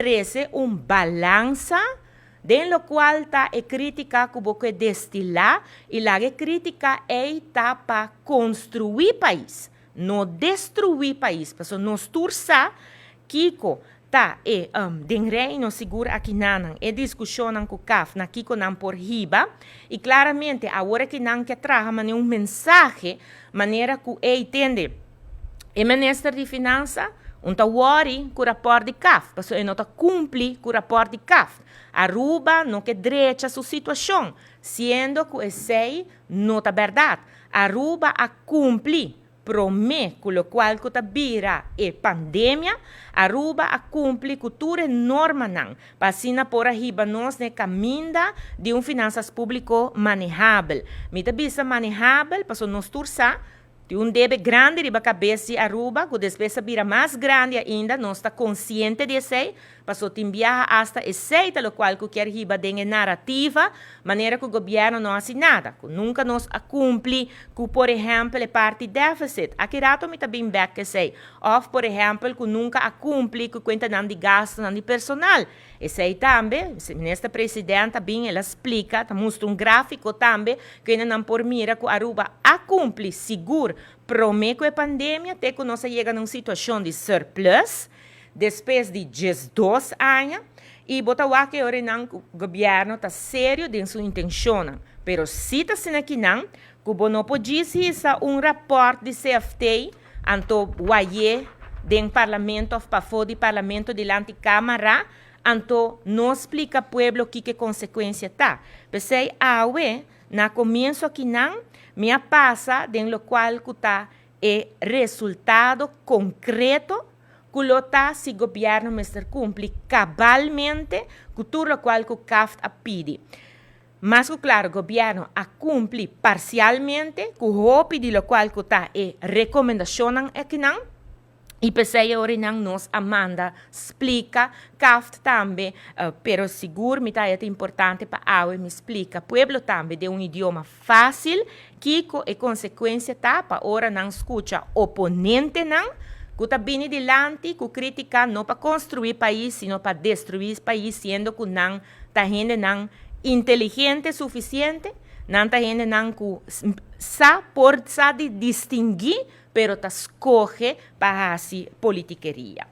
ofrece balança den lo qual tá é crítica que você destilar e lá é crítica é para construir país, não destruir país. Porque nós tursa Kiko tá den reino seguro aqui não é discussão com o CAF na Kiko não por riba e claramente agora que não quer trazer mas mensagem maneira que entende o ministro de Finanças não worry com o rapporto de CAF, porque ele não cumpre com o rapporto de CAF. Aruba não quer direita sua situação, sendo que esse não é verdade. Aruba cumpre promete com o qual que vira a pandemia, Aruba cumpre com toda a norma não, para assim por arriba nós ne caminho de finanças público manejável. Mita bisa manejável, para nós tursa de débito grande de cabeça de Aruba, que a despesa vira mais grande ainda, nós está consciente disso, para te enviar hasta esse, o qual que quer riba de narrativa, maneira que o governo não faz nada, que nunca nos cumpre com, por exemplo, a parte déficit. Aqui rato me também back que sei, ou, por exemplo, que nunca cumpre com conta de gasto de personal. Esse aí também, o ministro presidente também, ela explica, mostra gráfico também, que ainda não por mira que Aruba cumpre seguro, promete a pandemia, até que nós chegamos numa situação de surplus, depois de 2 anos, e botar que o governo está sério em sua intenção. Mas se está sendo aqui não, que o não pode ser rapporto de CFT, anto o do parlamento, para fora do parlamento de Câmara, anto não explica ao povo que consequência está. Pensei, na começo aqui não, me passa de lo qual que está resultado concreto que o se o governo cumpre cabalmente com tudo o qual que o CAF pede. Mas, claro, o governo cumpre parcialmente com o pedido lo qual que está recomendação aqui não. E pensei agora não nos Amanda explica, CAF também, pero seguro me é importante para a me explica, pueblo também de idioma fácil, que é consequência tá para ora não escuta oponente não, que está bem delante, que critica não para construir país, sino para destruir país, sendo que não tá gente não inteligente suficiente, não tá gente não que sabe distinguir pero ta escoge para hacer politiquería.